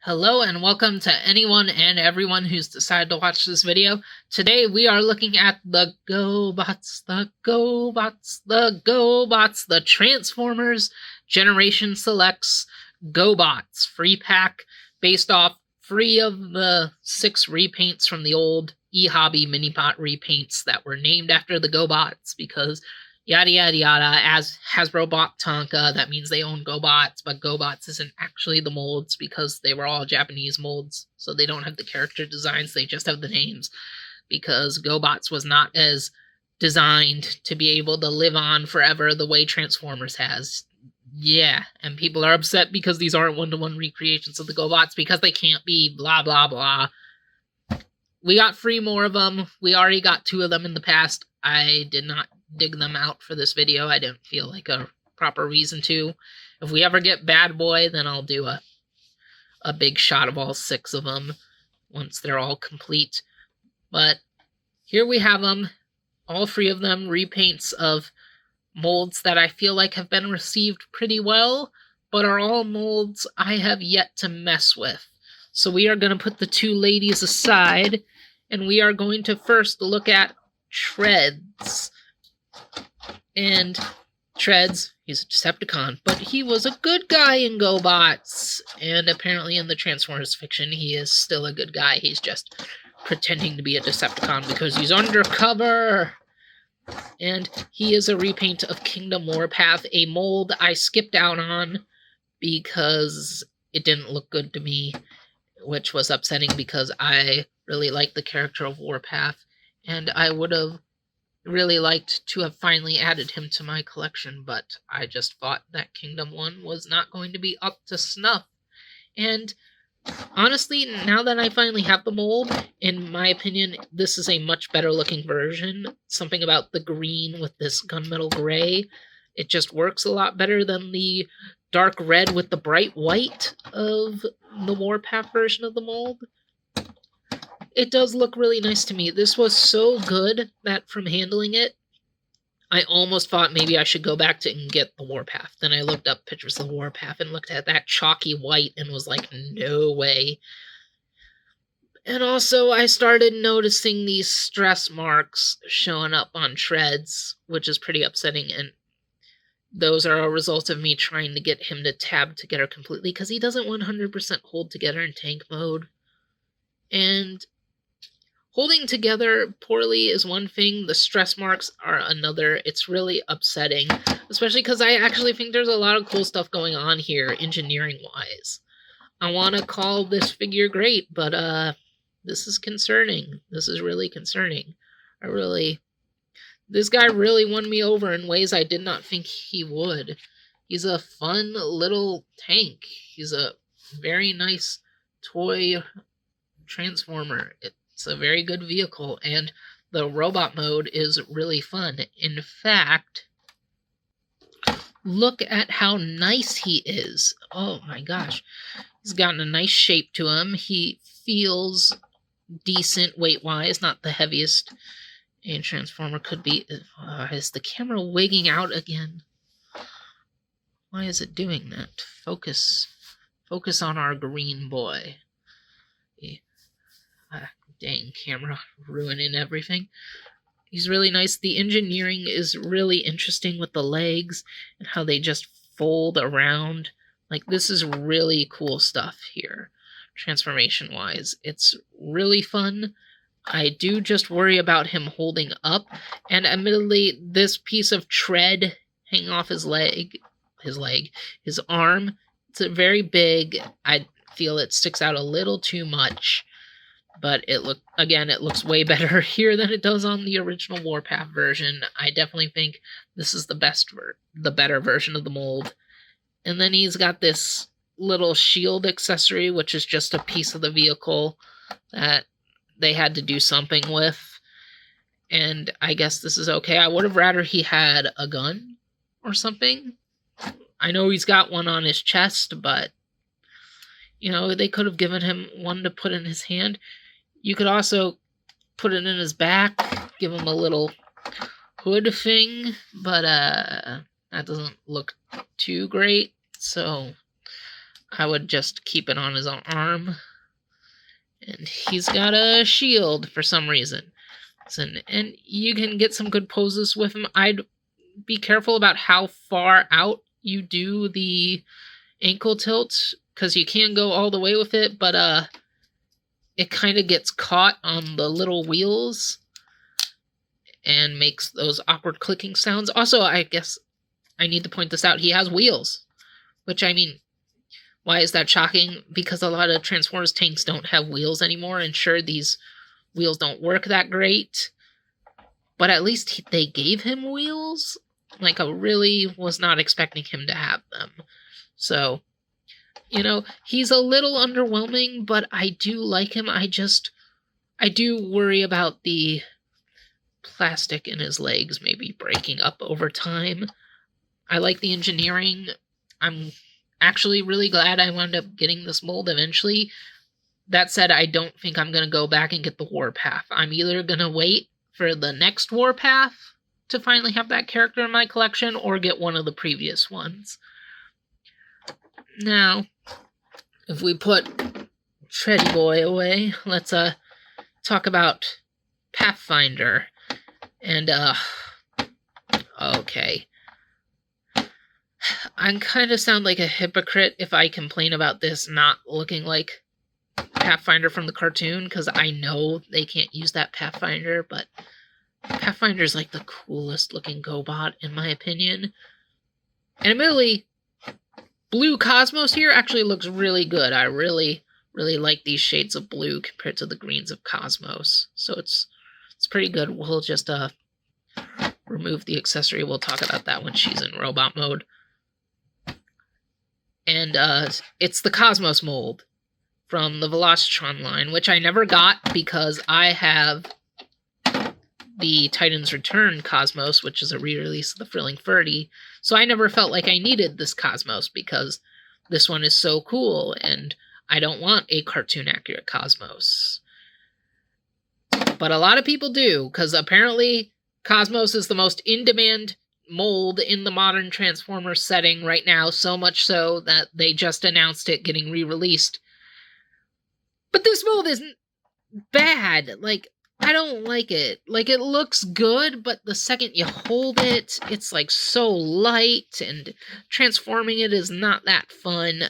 Hello and welcome to anyone and everyone who's decided to watch this video. Today we are looking at the Gobots, the Transformers Generation Selects Gobots free pack based off 3 of the 6 repaints from the old eHobby Minipot repaints that were named after the Gobots because yada yada yada. As Hasbro bought Tonka, that means they own Gobots, but Gobots isn't actually the molds because they were all Japanese molds, so they don't have the character designs, they just have the names, because Gobots was not as designed to be able to live on forever the way Transformers has. Yeah, and people are upset because these aren't one-to-one recreations of the Gobots because they can't be blah blah blah. We got 3 more of them. We already got 2 of them in the past. I did not dig them out for this video. I didn't feel like a proper reason to. If we ever get Bad Boy, then I'll do a big shot of all 6 of them once they're all complete. But here we have them, all 3 of them, repaints of molds that I feel like have been received pretty well, but are all molds I have yet to mess with. So we are going to put the 2 ladies aside, and we are going to first look at Treads. And Treads, he's a Decepticon, but he was a good guy in Gobots, and apparently in the Transformers fiction he is still a good guy. He's just pretending to be a Decepticon because he's undercover. And he is a repaint of Kingdom Warpath, a mold I skipped out on because it didn't look good to me, which was upsetting because I really like the character of Warpath, and I would have really liked to have finally added him to my collection, but I just thought that Kingdom 1 was not going to be up to snuff. And honestly, now that I finally have the mold, in my opinion, this is a much better looking version. Something about the green with this gunmetal gray, it just works a lot better than the dark red with the bright white of the Warpath version of the mold. It does look really nice to me. This was so good that from handling it, I almost thought maybe I should go back to and get the Warpath. Then I looked up pictures of the Warpath and looked at that chalky white and was like, no way. And also, I started noticing these stress marks showing up on Treads, which is pretty upsetting, and those are a result of me trying to get him to tab together completely, because he doesn't 100% hold together in tank mode. And holding together poorly is one thing, the stress marks are another. It's really upsetting, especially because I actually think there's a lot of cool stuff going on here, engineering-wise. I want to call this figure great, but this is concerning. This is really concerning. This guy really won me over in ways I did not think he would. He's a fun little tank. He's a very nice toy Transformer. It's a very good vehicle, and the robot mode is really fun. In fact, look at how nice he is. Oh my gosh. He's gotten a nice shape to him. He feels decent weight-wise, not the heaviest a Transformer could be. Is the camera wigging out again? Why is it doing that? Focus on our green boy. Dang, camera ruining everything. He's really nice. The engineering is really interesting with the legs and how they just fold around. Like, this is really cool stuff here, transformation-wise. It's really fun. I do just worry about him holding up, and admittedly, this piece of tread hanging off his arm, it's very big. I feel it sticks out a little too much, but it looks way better here than it does on the original Warpath version. I definitely think this is the better version of the mold. And then he's got this little shield accessory, which is just a piece of the vehicle that they had to do something with. And I guess this is okay. I would have rather he had a gun or something. I know he's got one on his chest, but they could have given him one to put in his hand. You could also put it in his back, give him a little hood thing, but that doesn't look too great. So I would just keep it on his arm. And he's got a shield for some reason. And you can get some good poses with him. I'd be careful about how far out you do the ankle tilt, because you can go all the way with it, but it kind of gets caught on the little wheels and makes those awkward clicking sounds. Also, I guess I need to point this out. He has wheels, which, I mean, why is that shocking? Because a lot of Transformers tanks don't have wheels anymore, and sure, these wheels don't work that great, but at least they gave him wheels. Like, I really was not expecting him to have them. So, he's a little underwhelming, but I do like him. I do worry about the plastic in his legs maybe breaking up over time. I like the engineering. I'm actually really glad I wound up getting this mold eventually. That said, I don't think I'm going to go back and get the Warpath. I'm either going to wait for the next Warpath to finally have that character in my collection, or get one of the previous ones. Now, if we put Treddy Boy away, let's talk about Pathfinder. And okay. I kind of sound like a hypocrite if I complain about this not looking like Pathfinder from the cartoon, because I know they can't use that Pathfinder, but Pathfinder's like the coolest looking Gobot, in my opinion. And admittedly, blue Cosmos here actually looks really good. I really, really like these shades of blue compared to the greens of Cosmos. So it's pretty good. We'll just remove the accessory. We'll talk about that when she's in robot mode. And it's the Cosmos mold from the Velocitron line, which I never got because I have the Titan's Return Cosmos, which is a re-release of the Thrilling 30, so I never felt like I needed this Cosmos because this one is so cool, and I don't want a cartoon-accurate Cosmos. But a lot of people do, because apparently Cosmos is the most in-demand mold in the modern Transformers setting right now, so much so that they just announced it getting re-released. But this mold isn't bad. Like, I don't like it. Like, it looks good, but the second you hold it, it's like so light, and transforming it is not that fun.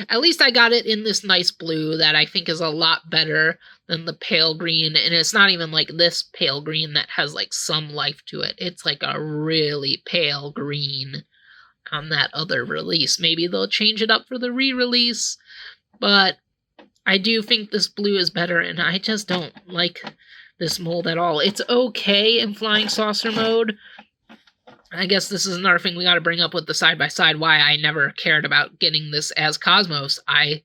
At least I got it in this nice blue that I think is a lot better than the pale green, and it's not even like this pale green that has like some life to it. It's like a really pale green on that other release. Maybe they'll change it up for the re-release, but I do think this blue is better, and I just don't like this mold at all. It's okay in Flying Saucer mode. I guess this is another thing we gotta bring up with the side-by-side, why I never cared about getting this as Cosmos. I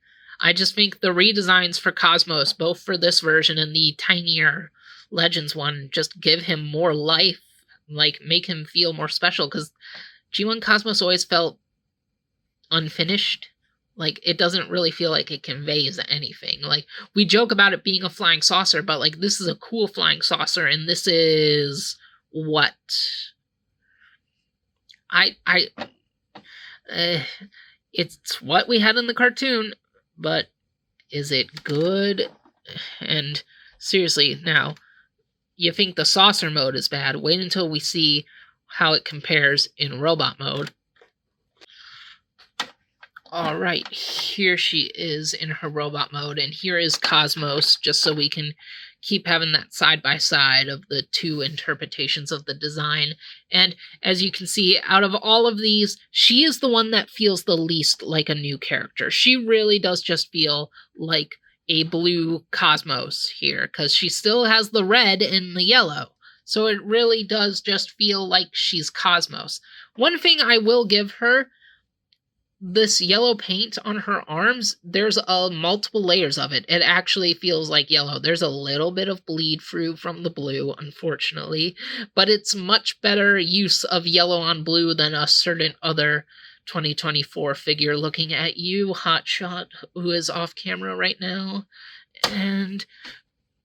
just think the redesigns for Cosmos, both for this version and the tinier Legends one, just give him more life, like, make him feel more special, because G1 Cosmos always felt unfinished. Like, it doesn't really feel like it conveys anything. Like, we joke about it being a flying saucer, but, like, this is a cool flying saucer, and this is what? It's what we had in the cartoon, but is it good? And seriously, now, you think the saucer mode is bad, wait until we see how it compares in robot mode. Alright, here she is in her robot mode, and here is Cosmos, just so we can keep having that side-by-side of the two interpretations of the design. And as you can see, out of all of these, she is the one that feels the least like a new character. She really does just feel like a blue Cosmos here, because she still has the red and the yellow. So it really does just feel like she's Cosmos. One thing I will give her, this yellow paint on her arms, there's multiple layers of it. It actually feels like yellow. There's a little bit of bleed through from the blue, unfortunately, but it's much better use of yellow on blue than a certain other 2024 figure. Looking at you, Hotshot, who is off camera right now. And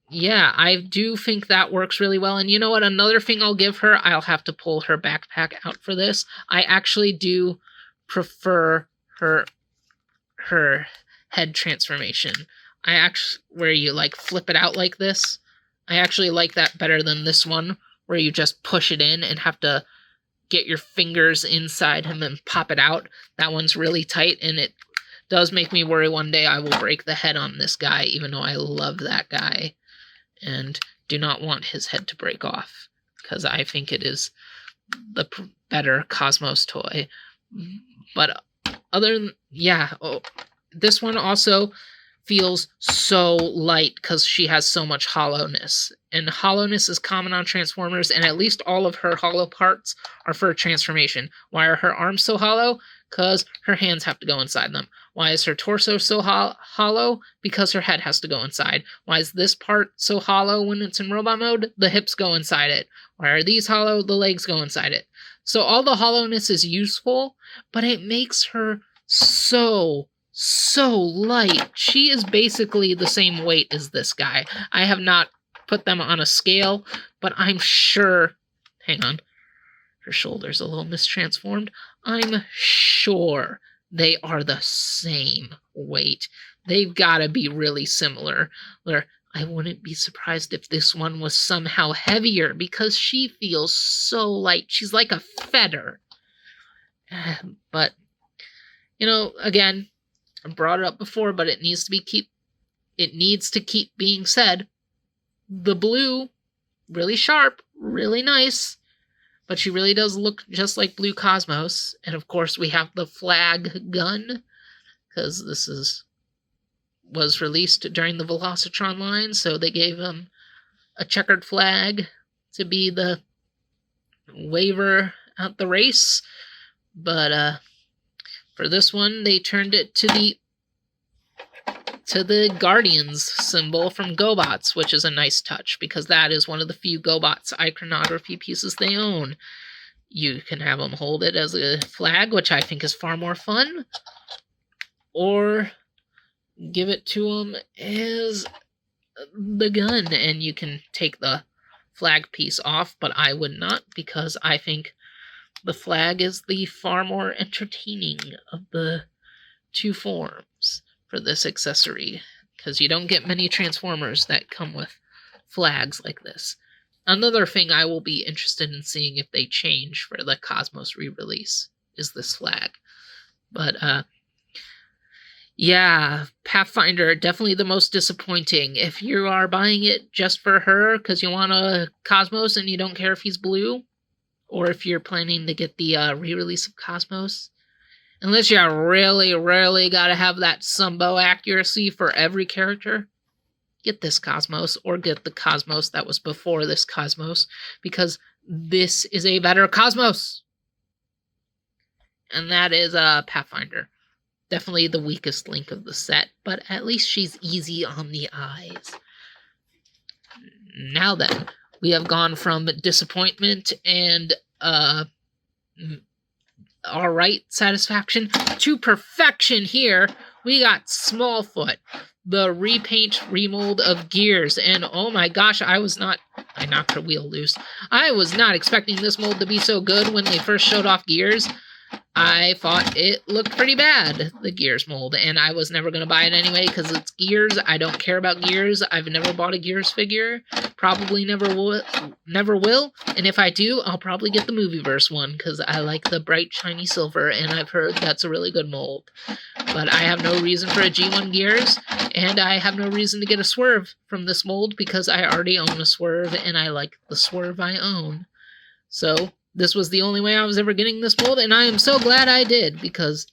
yeah, I do think that works really well. And you know what? Another thing I'll give her, I'll have to pull her backpack out for this. I actually do prefer her her head transformation. Where you like flip it out like this. I actually like that better than this one, where you just push it in and have to get your fingers inside him and pop it out. That one's really tight, and it does make me worry one day I will break the head on this guy, even though I love that guy and do not want his head to break off, because I think it is the better Cosmos toy. But other than, this one also feels so light because she has so much hollowness. And hollowness is common on Transformers, and at least all of her hollow parts are for transformation. Why are her arms so hollow? Because her hands have to go inside them. Why is her torso so hollow? Because her head has to go inside. Why is this part so hollow when it's in robot mode? The hips go inside it. Why are these hollow? The legs go inside it. So all the hollowness is useful, but it makes her so light. She is basically the same weight as this guy. I have not put them on a scale, but I'm sure... Hang on. Her shoulder's a little mistransformed. I'm sure they are the same weight. They've got to be really similar. Where I wouldn't be surprised if this one was somehow heavier, because she feels so light. She's like a feather. But, again, I brought it up before, but it needs to keep being said. The blue, really sharp, really nice, but she really does look just like Blue Cosmos. And of course we have the flag gun, because this was released during the Velocitron line, so they gave him a checkered flag to be the waiver at the race. But for this one, they turned it to the Guardians symbol from Gobots, which is a nice touch, because that is one of the few Gobots iconography pieces they own. You can have them hold it as a flag, which I think is far more fun, or give it to them as the gun, and you can take the flag piece off, but I would not, because I think the flag is the far more entertaining of the two forms for this accessory, because you don't get many Transformers that come with flags like this. Another thing I will be interested in seeing if they change for the Cosmos re-release is this flag. But Pathfinder, definitely the most disappointing. If you are buying it just for her because you want a Cosmos and you don't care if he's blue, or if you're planning to get the re-release of Cosmos, unless you really gotta have that Sumbo accuracy for every character, get this Cosmos, or get the Cosmos that was before this Cosmos, because this is a better Cosmos. And that is Pathfinder. Definitely the weakest link of the set, but at least she's easy on the eyes. Now then, we have gone from disappointment and alright satisfaction to perfection here. We got Smallfoot, the repaint remold of Gears, and oh my gosh, I knocked her wheel loose. I was not expecting this mold to be so good when they first showed off Gears. I thought it looked pretty bad, the Gears mold, and I was never going to buy it anyway because it's Gears. I don't care about Gears. I've never bought a Gears figure. Probably never will. And if I do, I'll probably get the Movieverse one because I like the bright, shiny silver, and I've heard that's a really good mold. But I have no reason for a G1 Gears, and I have no reason to get a Swerve from this mold because I already own a Swerve, and I like the Swerve I own. So this was the only way I was ever getting this mold, and I am so glad I did, because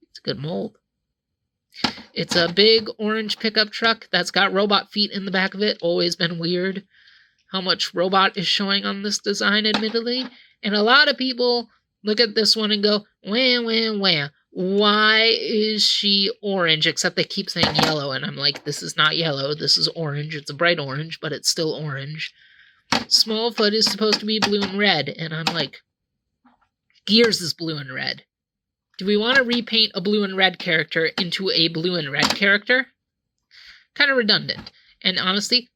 it's a good mold. It's a big orange pickup truck that's got robot feet in the back of it. Always been weird how much robot is showing on this design, admittedly. And a lot of people look at this one and go, wah. Why is she orange? Except they keep saying yellow, and I'm like, this is not yellow. This is orange. It's a bright orange, but it's still orange. Smallfoot is supposed to be blue and red, and I'm like, Gears is blue and red. Do we want to repaint a blue and red character into a blue and red character? Kind of redundant. And honestly,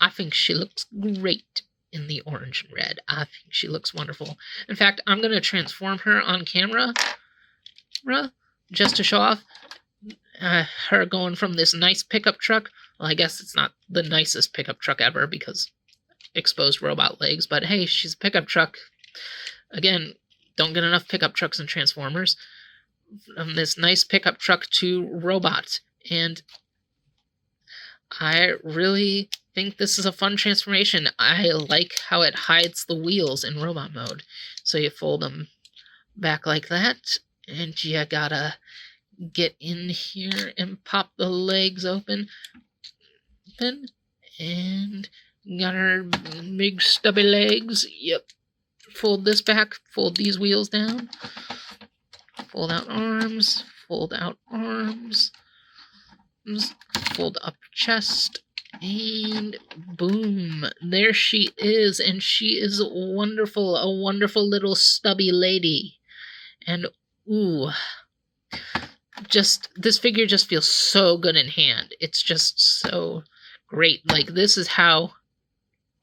I think she looks great in the orange and red. I think she looks wonderful. In fact, I'm going to transform her on camera just to show off her going from this nice pickup truck. Well, I guess it's not the nicest pickup truck ever because exposed robot legs, but hey, she's a pickup truck. Again, don't get enough pickup trucks in Transformers. From this nice pickup truck to robot. And I really think this is a fun transformation. I like how it hides the wheels in robot mode. So you fold them back like that, and you gotta get in here and pop the legs open. And got her big stubby legs. Yep. Fold this back, fold these wheels down. Fold out arms, fold out arms. Fold up chest, and boom, there she is, and she is wonderful, a wonderful little stubby lady. And ooh, just this figure just feels so good in hand. It's just so great. Like, this is how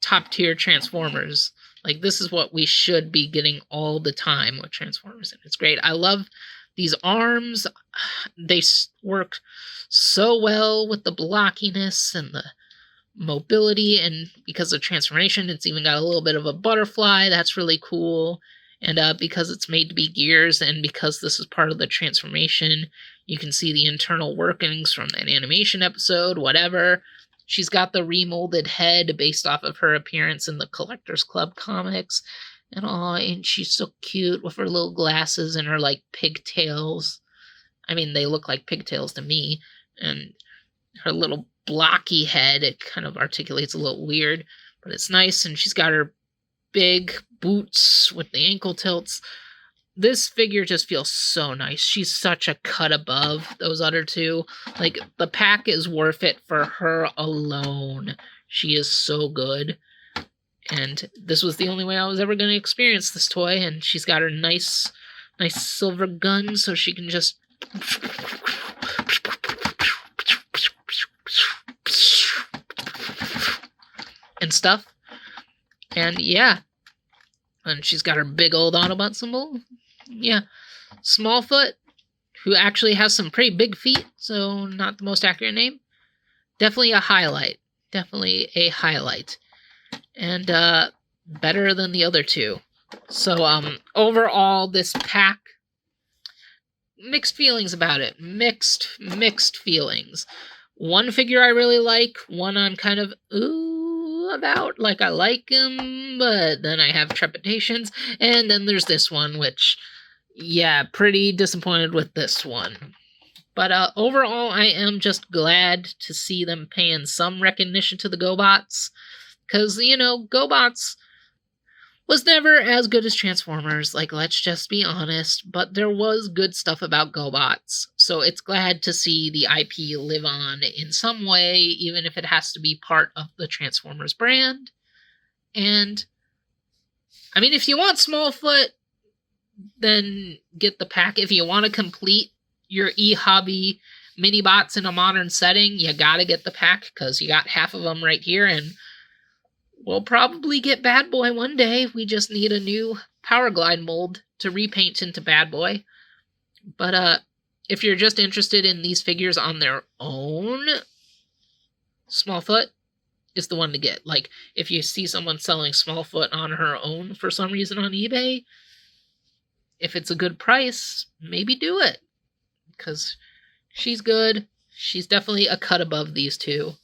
top tier Transformers, like, this is what we should be getting all the time with Transformers, and it's great. I love these arms. They work so well with the blockiness and the mobility, and because of transformation, it's even got a little bit of a butterfly. That's really cool. And because it's made to be gears, and because this is part of the transformation, you can see the internal workings from that animation episode, whatever. She's got the remolded head based off of her appearance in the Collectors Club comics. And she's so cute with her little glasses and her, like, pigtails. I mean, they look like pigtails to me. And her little blocky head, it kind of articulates a little weird, but it's nice. And she's got her big boots with the ankle tilts. This figure just feels so nice. She's such a cut above those other two. Like, the pack is worth it for her alone. She is so good. And this was the only way I was ever going to experience this toy. And she's got her nice silver gun, so she can just and stuff. And yeah. And she's got her big old Autobot symbol. Yeah. Smallfoot, who actually has some pretty big feet, so not the most accurate name. Definitely a highlight. Definitely a highlight. And better than the other two. So overall, this pack, mixed feelings about it. Mixed feelings. One figure I really like, one I'm kind of ooh about. Like, I like him, but then I have trepidations. And then there's this one, which, yeah, pretty disappointed with this one. But overall, I am just glad to see them paying some recognition to the Gobots. Because, you know, Gobots was never as good as Transformers, like, let's just be honest, but there was good stuff about Gobots, so it's glad to see the IP live on in some way, even if it has to be part of the Transformers brand. And, I mean, if you want Smallfoot, then get the pack. If you want to complete your eHobby mini-bots in a modern setting, you gotta get the pack, because you got half of them right here, and we'll probably get Bad Boy one day. We just need a new Power Glide mold to repaint into Bad Boy. But if you're just interested in these figures on their own, Smallfoot is the one to get. Like, if you see someone selling Smallfoot on her own for some reason on eBay, if it's a good price, maybe do it. Because she's good. She's definitely a cut above these two.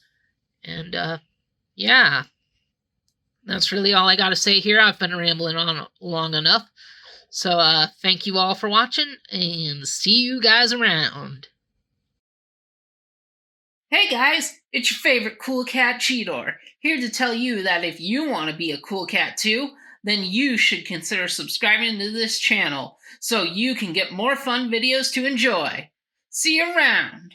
And, yeah. That's really all I got to say here. I've been rambling on long enough. So thank you all for watching, and see you guys around. Hey guys, it's your favorite Cool Cat Cheetor, here to tell you that if you want to be a cool cat too, then you should consider subscribing to this channel so you can get more fun videos to enjoy. See you around!